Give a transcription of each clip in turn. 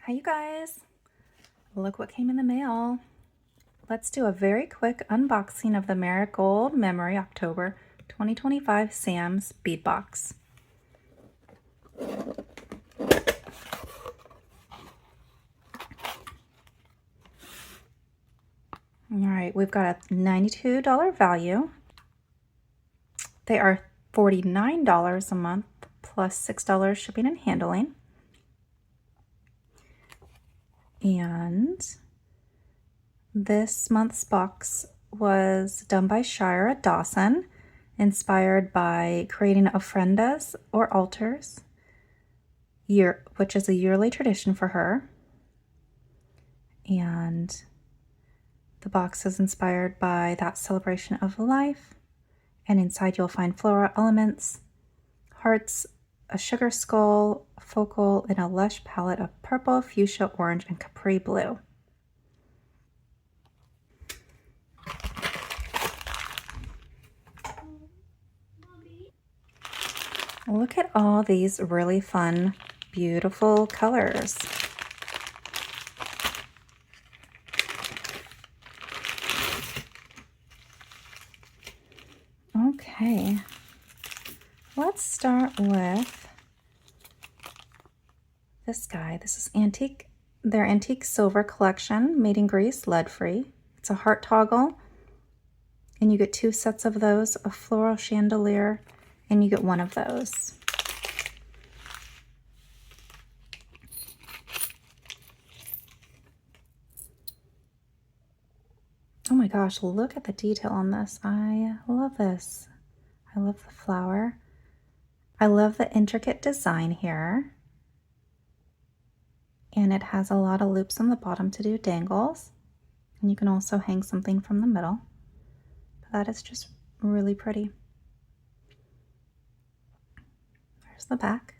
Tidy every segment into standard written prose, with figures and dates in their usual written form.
Hi, you guys. Look what came in the mail. Let's do a very quick unboxing of the Marigold Memory October 2025 Sam's bead box. All right, we've got a $92 value. They are $49 a month plus $6 shipping and handling. And this month's box was done by Shira Dawson, inspired by creating ofrendas or altars, which is a yearly tradition for her. And the box is inspired by that celebration of life. And inside you'll find floral elements, hearts, a sugar skull, a focal, and a lush palette of purple, fuchsia, orange, and capri blue. Look at all these really fun, beautiful colors. Okay, let's start with this guy. This is their antique silver collection, made in Greece, lead-free. It's a heart toggle, and you get 2 sets of those, a floral chandelier, and you get 1 of those. Oh my gosh, look at the detail on this. I love this. I love the flower. I love the intricate design here. And it has a lot of loops on the bottom to do dangles. And you can also hang something from the middle. But that is just really pretty. There's the back.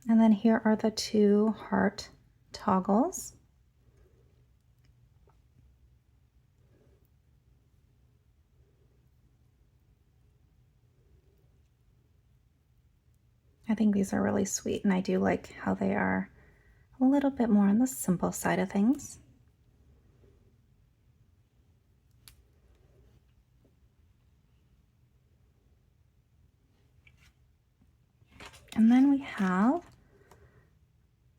And then here are the 2 heart toggles. I think these are really sweet, and I do like how they are a little bit more on the simple side of things. And then we have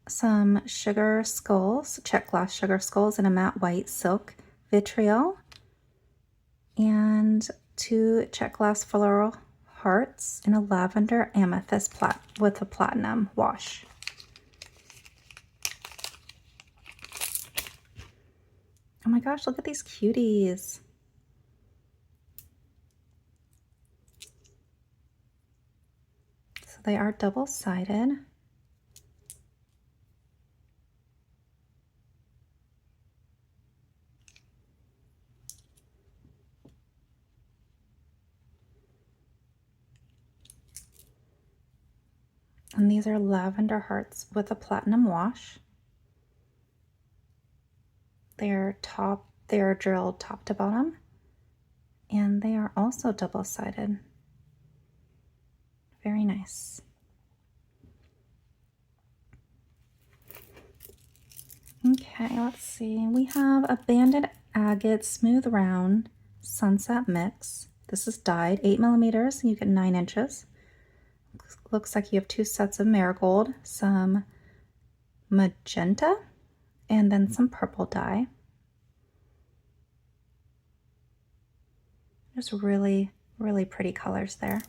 some sugar skulls, check glass sugar skulls in a matte white silk vitriol, and 2 check glass floral hearts in a lavender amethyst with a platinum wash. Oh my gosh, look at these cuties. So they are double-sided. And these are lavender hearts with a platinum wash. They are drilled top to bottom, and they are also double-sided. Very nice. Okay, let's see. We have a banded agate smooth round sunset mix. This is dyed 8mm, and you get 9 inches. Looks like you have 2 sets of marigold, some magenta, and then some purple dye. Just really, really pretty colors there.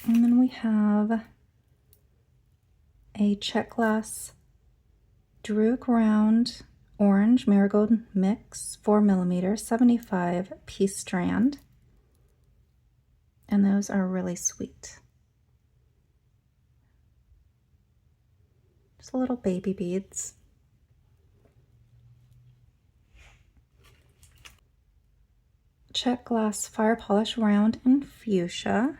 And then we have a check glass Druk round orange marigold mix, 4mm, 75 piece strand. And those are really sweet. Just little baby beads. Check glass fire polish round in fuchsia.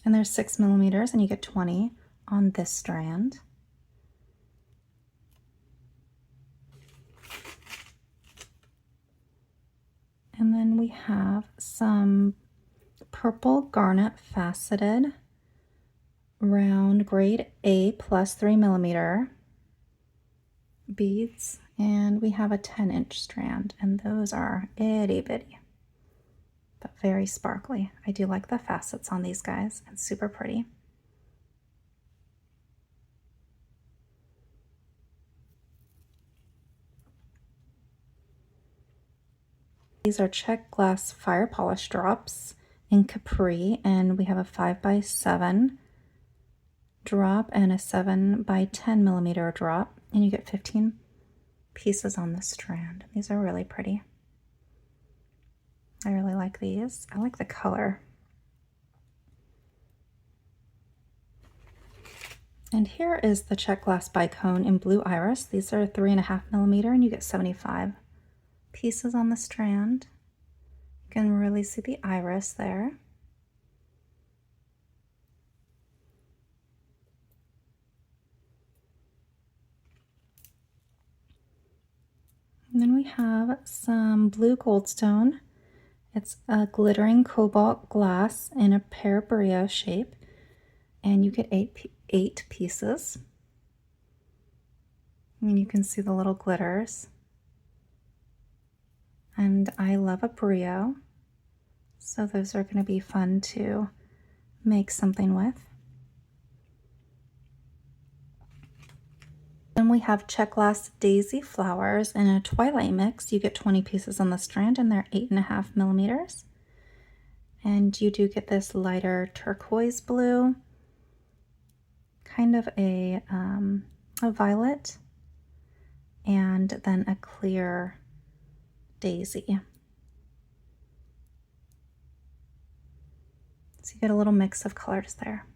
And there's 6 millimeters, and you get 20 on this strand. And then we have some purple garnet faceted round grade A plus 3 millimeter beads, and we have a 10-inch strand, and those are itty bitty but very sparkly. I do like the facets on these guys, and super pretty. These are check glass fire polish drops in Capri, and we have a 5x7 drop and a 7x10 millimeter drop, and you get 15 pieces on the strand. These are really pretty. I really like these. I like the color. And here is the check glass bicone in blue iris. These are 3.5 millimeter, and you get 75 pieces on the strand. You can really see the iris there. And then we have some blue goldstone. It's a glittering cobalt glass in a pear brio shape, and you get eight pieces. And you can see the little glitters. And I love a brio, so those are going to be fun to make something with. Then we have check glass daisy flowers in a twilight mix. You get 20 pieces on the strand, and they're 8.5 millimeters. And you do get this lighter turquoise blue, kind of a violet, and then a clear daisy. So you get a little mix of colors there.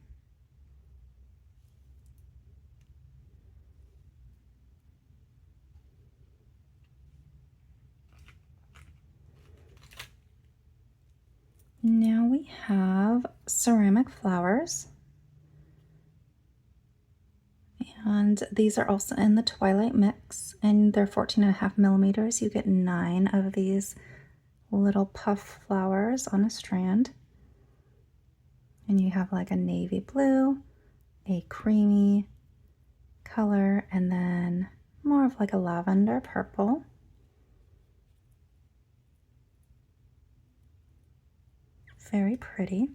Now we have ceramic flowers, and these are also in the twilight mix, and they're 14.5 millimeters. You get 9 of these little puff flowers on a strand, and you have like a navy blue, a creamy color, and then more of like a lavender purple. Very pretty.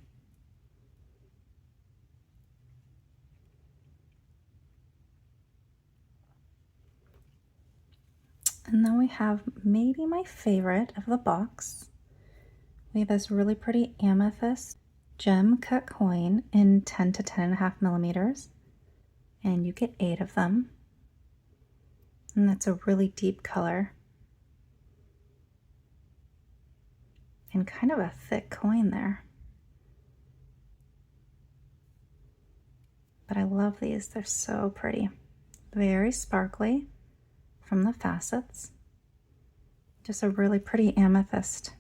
And then we have maybe my favorite of the box. We have this really pretty amethyst gem cut coin in 10 to 10.5 millimeters, and you get 8 of them. And that's a really deep color and kind of a thick coin there. But I love these, they're so pretty. Very sparkly from the facets. Just a really pretty amethyst.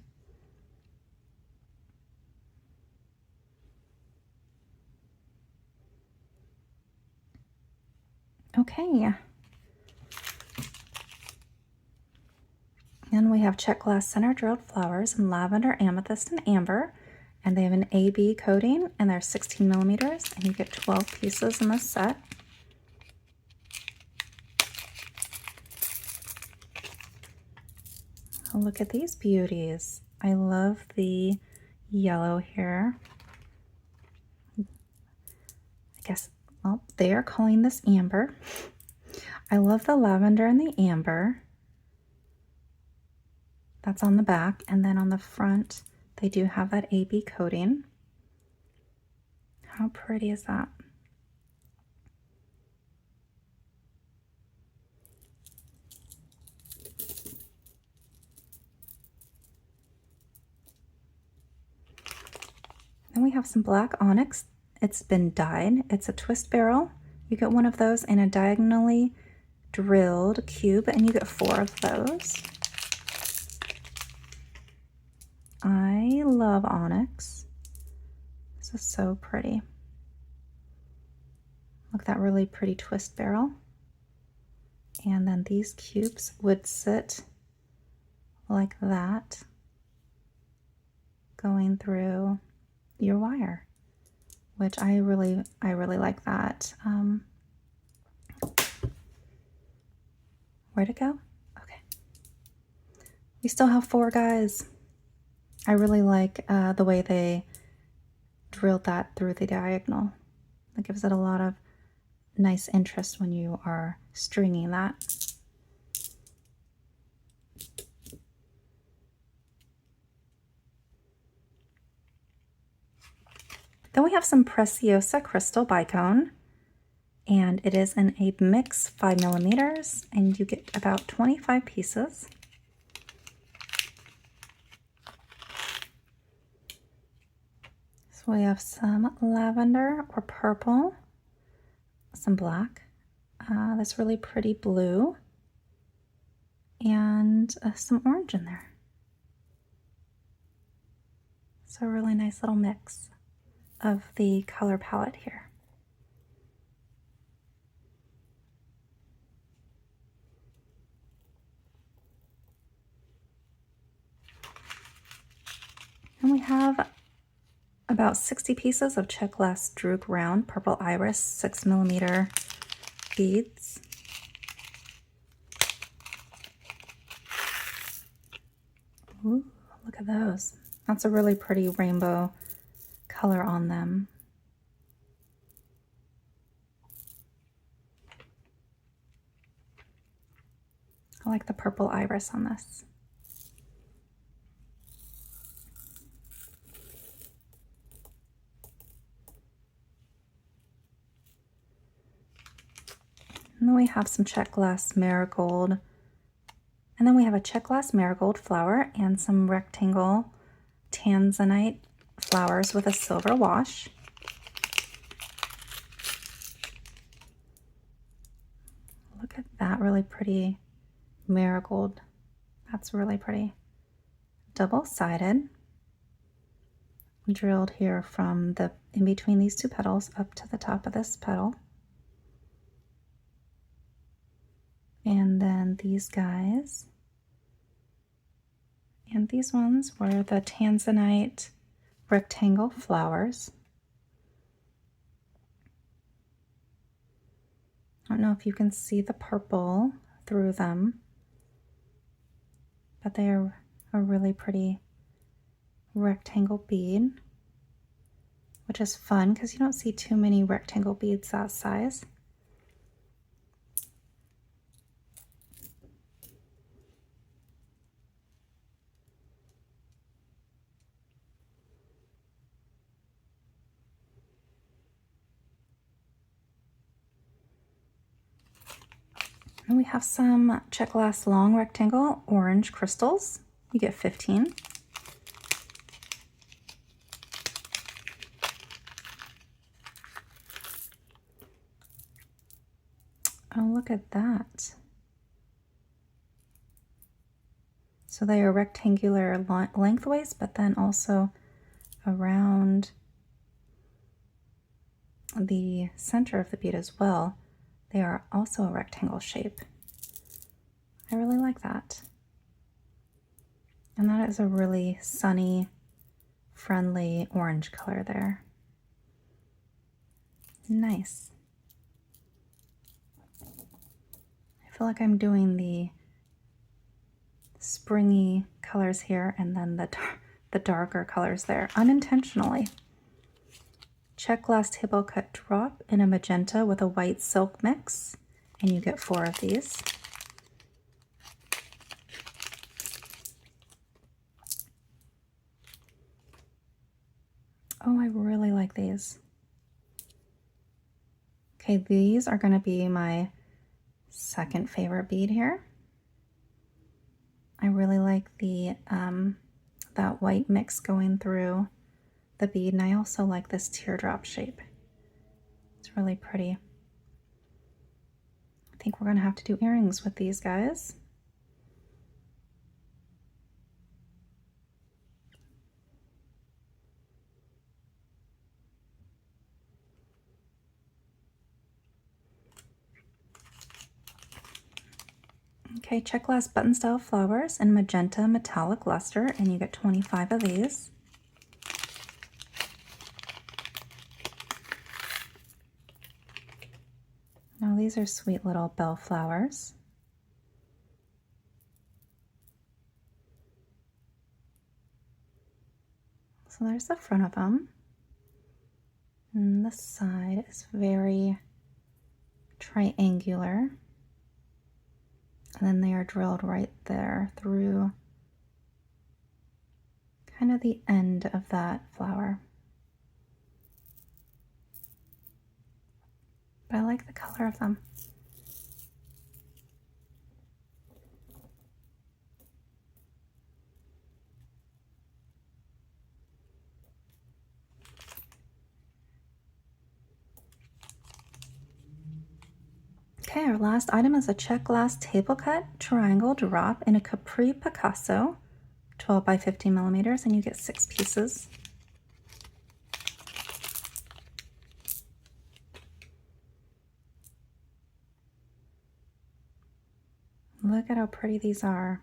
Okay. And we have check glass center drilled flowers in lavender, amethyst, and amber. And they have an AB coating, and they're 16 millimeters, and you get 12 pieces in this set. Oh, look at these beauties. I love the yellow here. I guess, well, they are calling this amber. I love the lavender and the amber. That's on the back, and then on the front, they do have that AB coating. How pretty is that? Then we have some black onyx. It's been dyed. It's a twist barrel. You get one of those in a diagonally drilled cube, and you get 4 of those. I love onyx. This is so pretty. Look at that really pretty twist barrel. And then these cubes would sit like that, going through your wire, which I really like that. Where'd it go? Okay. We still have 4 guys. I really like the way they drilled that through the diagonal. That gives it a lot of nice interest when you are stringing that. Then we have some Preciosa Crystal Bicone, and it is in a mix 5mm, and you get about 25 pieces. So we have some lavender or purple, some black, this really pretty blue, and some orange in there. So a really nice little mix of the color palette here. And we have about 60 pieces of Check Glass Droog Round Purple Iris 6mm beads. Ooh, look at those. That's a really pretty rainbow color on them. I like the purple iris on this. And then we have some Check Glass Marigold. And then we have a Check Glass Marigold flower and some rectangle tanzanite flowers with a silver wash. Look at that really pretty marigold. That's really pretty. Double-sided. Drilled here from the in between these 2 petals up to the top of this petal. And then these guys. And these ones were the tanzanite rectangle flowers. I don't know if you can see the purple through them, but they are a really pretty rectangle bead, which is fun because you don't see too many rectangle beads that size. And we have some Check Glass Long Rectangle Orange crystals. You get 15. Oh, look at that. So they are rectangular lengthways, but then also around the center of the bead as well. They are also a rectangle shape. I really like that. And that is a really sunny, friendly orange color there. Nice. I feel like I'm doing the springy colors here and then the darker colors there unintentionally. Check Glass Table Cut Drop in a magenta with a white silk mix, and you get 4 of these. Oh, I really like these. Okay, these are going to be my second favorite bead here. I really like the that white mix going through the bead, and I also like this teardrop shape. It's really pretty. I think we're going to have to do earrings with these guys. Okay, check glass button style flowers in magenta metallic luster, and you get 25 of these. Now these are sweet little bell flowers. So there's the front of them. And this side is very triangular. And then they are drilled right there through kind of the end of that flower. But I like the color of them. Okay, our last item is a check glass table cut triangle drop in a Capri Picasso, 12 by 15 millimeters, and you get 6 pieces. Look at how pretty these are.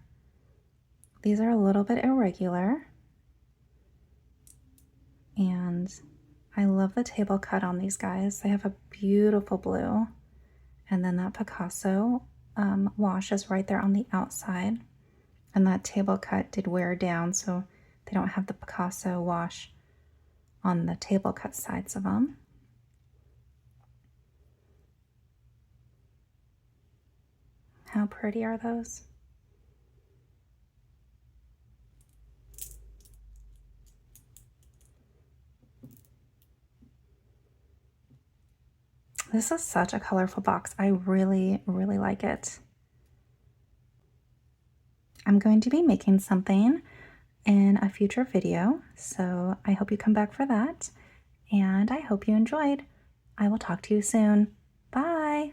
These are a little bit irregular, and I love the table cut on these guys. They have a beautiful blue, and then that Picasso wash is right there on the outside, and that table cut did wear down, so they don't have the Picasso wash on the table cut sides of them. How pretty are those? This is such a colorful box. I really, really like it. I'm going to be making something in a future video, so I hope you come back for that, and I hope you enjoyed. I will talk to you soon. Bye!